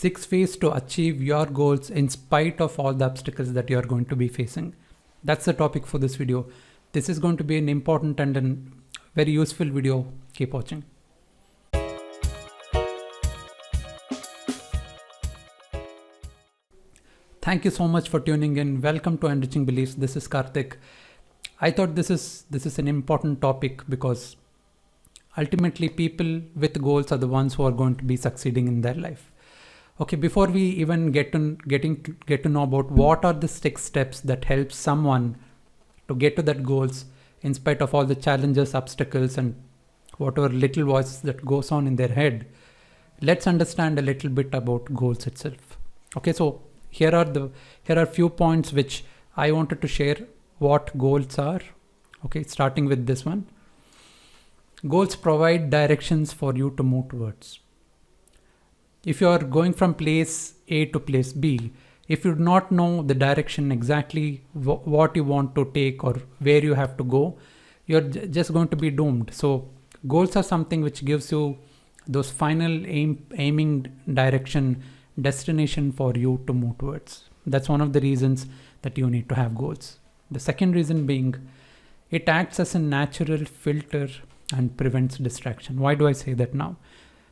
6 ways to achieve your goals in spite of all the obstacles that you are going to be facing. That's the topic for this video. This is going to be an important and a very useful video. Keep watching. Thank you so much for tuning in. Welcome to Enriching Beliefs. This is Karthik. I thought this is an important topic because ultimately people with goals are the ones who are going to be succeeding in their life. Okay, before we even get to know about what are the 6 steps that help someone to get to that goals in spite of all the challenges, obstacles, and whatever little voice that goes on in their head, let's understand a little bit about goals itself. Okay, so here are few points which I wanted to share what goals are. Okay, starting with this one. Goals provide directions for you to move towards. If you are going from place A to place B, if you do not know the direction exactly what you want to take or where you have to go, you're just going to be doomed. So goals are something which gives you those final aiming direction, destination for you to move towards. That's one of the reasons that you need to have goals. The second reason being, it acts as a natural filter and prevents distraction. Why do I say that now?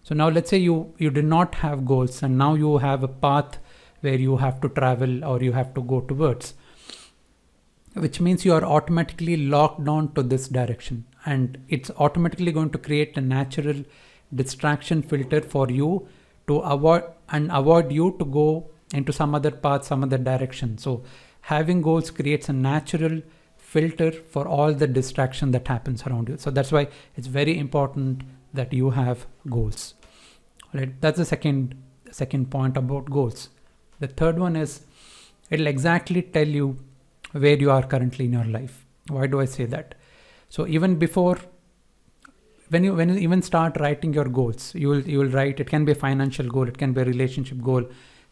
So now let's say you did not have goals and now you have a path where you have to travel or you have to go towards, which means you are automatically locked on to this direction, and it's automatically going to create a natural distraction filter for you to avoid you to go into some other path, some other direction. So having goals creates a natural filter for all the distraction that happens around you. So that's why it's very important that you have goals. Right? That's the second point about goals. The third one is it'll exactly tell you where you are currently in your life. Why do I say that? So even before, when you even start writing your goals, you will write, it can be a financial goal, it can be a relationship goal,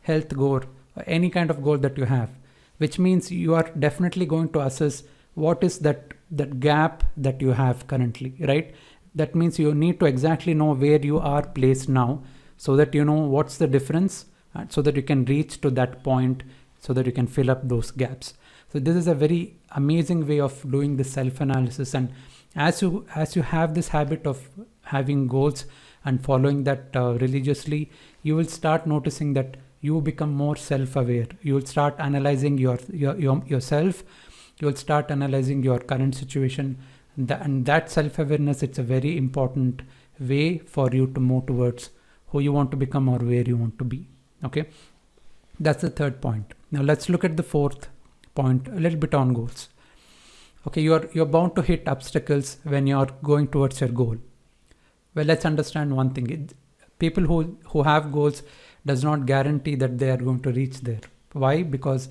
health goal, any kind of goal that you have, which means you are definitely going to assess what is that gap that you have currently, right? That means you need to exactly know where you are placed now, so that you know what's the difference, so that you can reach to that point, so that you can fill up those gaps. So this is a very amazing way of doing the self-analysis, and as you have this habit of having goals and following that religiously, you will start noticing that you become more self-aware. You will start analyzing yourself. You will start analyzing your current situation, and that self-awareness, it's a very important way for you to move towards who you want to become or where you want to be. Okay, that's the third point. Now let's look at the fourth point a little bit on goals. Okay, you're bound to hit obstacles when you're going towards your goal. Well, let's understand one thing. People who have goals does not guarantee that they are going to reach there. Why? Because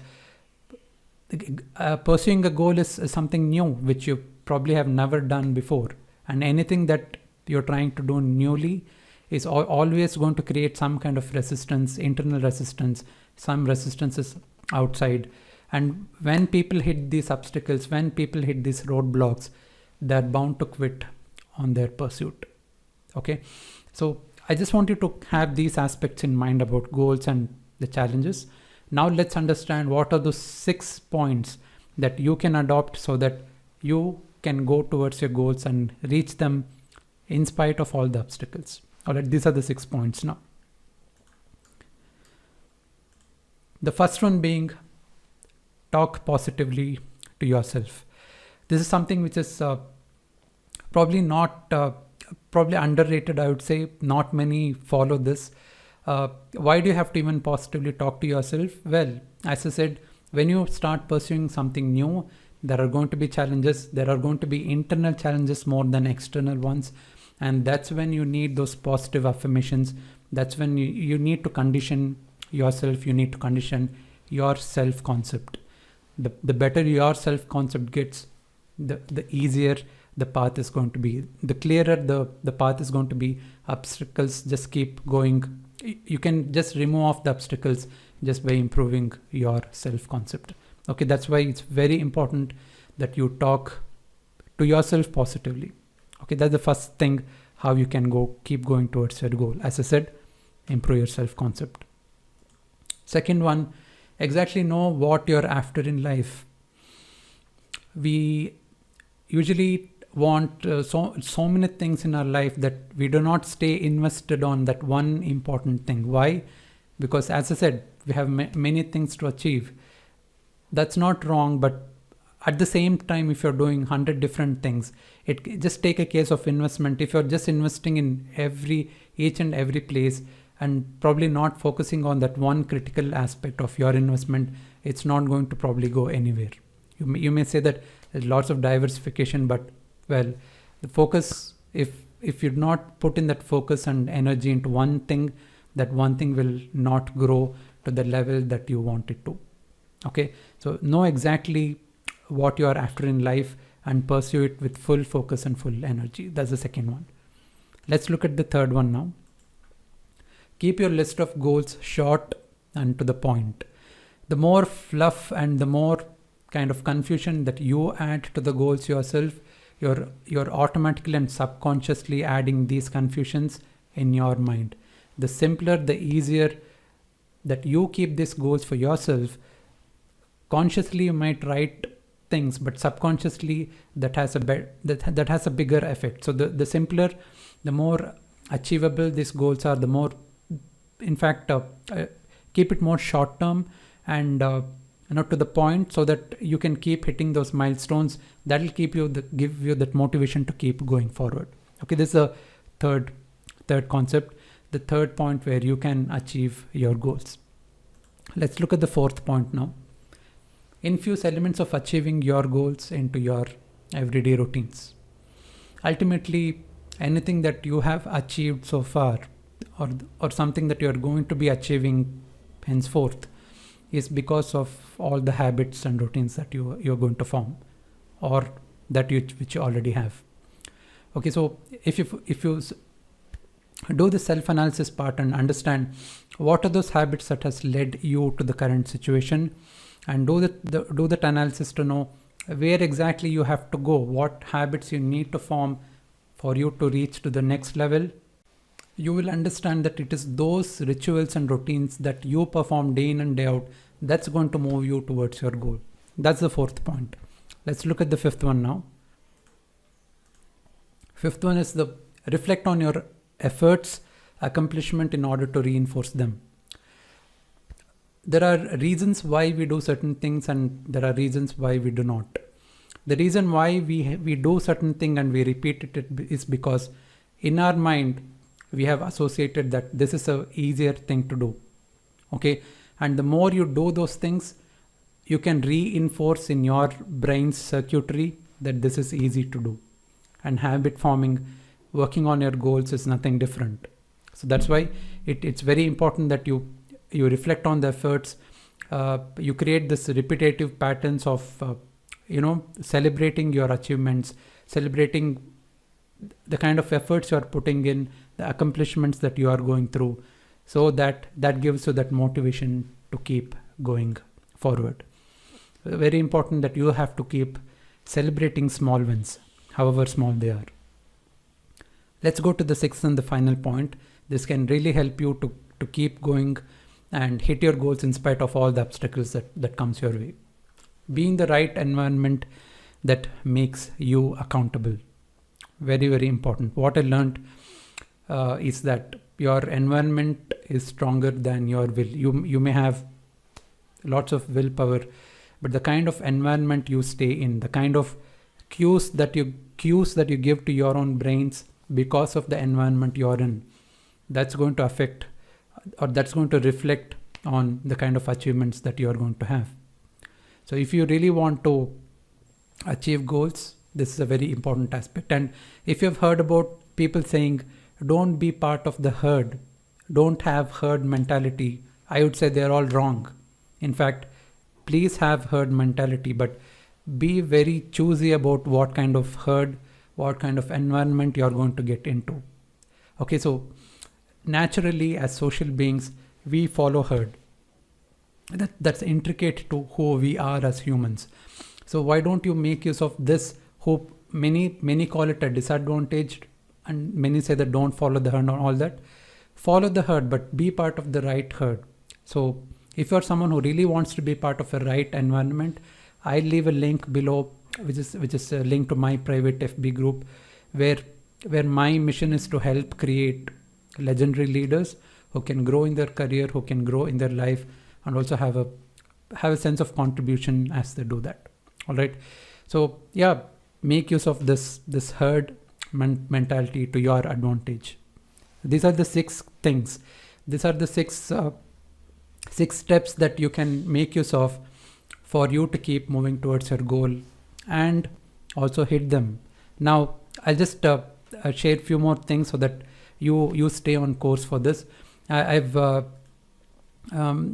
pursuing a goal is something new which you probably have never done before, and anything that you're trying to do newly is always going to create some kind of resistance, internal resistance, some resistances outside. And when people hit these obstacles, when people hit these roadblocks, they're bound to quit on their pursuit. Okay, so I just want you to have these aspects in mind about goals and the challenges. Now let's understand what are those 6 points that you can adopt so that you can go towards your goals and reach them in spite of all the obstacles. All right, these are the 6 points now. The first one being, talk positively to yourself. This is something which is probably underrated, I would say. Not many follow this. Why do you have to even positively talk to yourself? Well, as I said, when you start pursuing something new, there are going to be challenges. There are going to be internal challenges more than external ones. And that's when you need those positive affirmations. That's when you need to condition yourself. You need to condition your self-concept. The better your self-concept gets, the easier the path is going to be. The clearer the path is going to be. Obstacles just keep going. You can just remove off the obstacles just by improving your self-concept. Okay, that's why it's very important that you talk to yourself positively. Okay, that's the first thing, how you can keep going towards your goal. As I said, improve your self-concept. Second one, exactly know what you're after in life. We usually want so many things in our life that we do not stay invested on that one important thing. Why? Because as I said, we have many things to achieve. That's not wrong, but at the same time, if you're doing 100 different things, just take a case of investment. If you're just investing in each and every place and probably not focusing on that one critical aspect of your investment, it's not going to probably go anywhere. You may say that there's lots of diversification, but well, the focus, if you're not put in that focus and energy into one thing, that one thing will not grow to the level that you want it to. Okay, so know exactly what you are after in life and pursue it with full focus and full energy. That's the second one. Let's look at the third one now. Keep your list of goals short and to the point. The more fluff and the more kind of confusion that you add to the goals yourself, you're automatically and subconsciously adding these confusions in your mind. The simpler, the easier that you keep these goals for yourself. Consciously you might write things, but subconsciously that has a bigger effect. So the simpler, the more achievable these goals are, the more, in fact, keep it more short term and to the point, so that you can keep hitting those milestones. That will give you that motivation to keep going forward. Okay, this is the third concept, the third point where you can achieve your goals. Let's look at the fourth point now. Infuse elements of achieving your goals into your everyday routines. Ultimately, anything that you have achieved so far, or something that you are going to be achieving henceforth, is because of all the habits and routines that you're going to form, or which you already have. Okay, so if you do the self-analysis part and understand what are those habits that has led you to the current situation, and do that analysis to know where exactly you have to go, what habits you need to form for you to reach to the next level, you will understand that it is those rituals and routines that you perform day in and day out that's going to move you towards your goal. That's the fourth point. Let's look at the fifth one now. Fifth one is the reflect on your efforts, accomplishment in order to reinforce them. There are reasons why we do certain things and there are reasons why we do not. The reason why we do certain thing and we repeat it is because in our mind we have associated that this is a easier thing to do. Okay, and the more you do those things, you can reinforce in your brain's circuitry that this is easy to do. And habit forming, working on your goals, is nothing different. So that's why it's very important that you reflect on the efforts. You create this repetitive patterns of celebrating your achievements, celebrating the kind of efforts you are putting in, the accomplishments that you are going through, so that gives you that motivation to keep going forward. Very important that you have to keep celebrating small wins, however small they are. Let's go to the sixth and the final point. This can really help you to keep going and hit your goals in spite of all the obstacles that comes your way. Be in the right environment that makes you accountable. Very, very important. What I learned is that your environment is stronger than your will. You may have lots of willpower, but the kind of environment you stay in, the kind of cues that you give to your own brains because of the environment you're in, that's going to affect, or that's going to reflect on the kind of achievements that you are going to have. So if you really want to achieve goals, this is a very important aspect. And if you've heard about people saying, don't be part of the herd, don't have herd mentality, I would say they're all wrong. In fact, please have herd mentality, but be very choosy about what kind of herd, what kind of environment you're going to get into. Okay, so naturally as social beings, we follow herd. That's intricate to who we are as humans. So why don't you make use of this hope? Many call it a disadvantage, and many say that don't follow the herd and all that. Follow the herd, but be part of the right herd. So If you're someone who really wants to be part of a right environment, I'll leave a link below, which is a link to my private FB group, where my mission is to help create legendary leaders who can grow in their career, who can grow in their life, and also have a sense of contribution as they do that. All right. So yeah, make use of this herd mentality to your advantage. These are the 6 things. These are the 6 steps that you can make use of for you to keep moving towards your goal and also hit them. Now, I'll just share a few more things so that you stay on course for this. I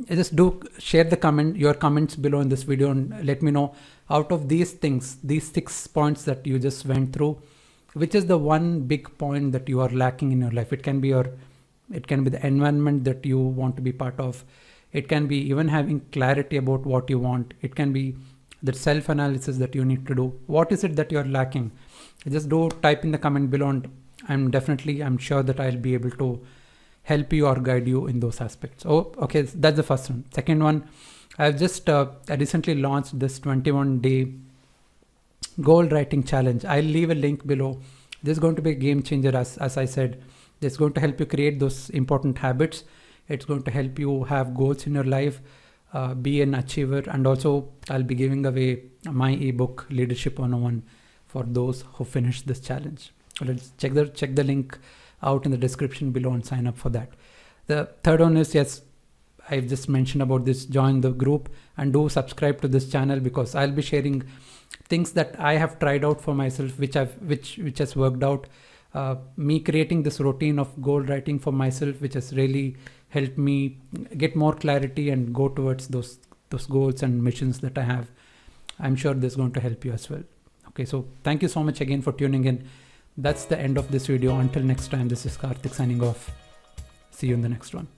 just do share your comments below in this video and let me know, out of these things, these 6 points that you just went through, which is the one big point that you are lacking in your life. It can be the environment that you want to be part of. It can be even having clarity about what you want. It can be the self-analysis that you need to do. What is it that you're lacking? Just do type in the comment below, and I'm sure that I'll be able to help you or guide you in those aspects. Oh, okay, that's the first one. Second one, I've just I recently launched this 21-day goal writing challenge. I'll leave a link below. This is going to be a game changer, as I said. It's going to help you create those important habits. It's going to help you have goals in your life, be an achiever, and also I'll be giving away my ebook Leadership 101 for those who finish this challenge. Let's check the link out in the description below and sign up for that. The third one is, yes, I've just mentioned about this, join the group and do subscribe to this channel, because I'll be sharing things that I have tried out for myself, which has worked out. Me creating this routine of goal writing for myself, which has really helped me get more clarity and go towards those goals and missions that I have. I'm sure this is going to help you as well. Okay, so thank you so much again for tuning in. That's the end of this video. Until next time, this is Karthik signing off. See you in the next one.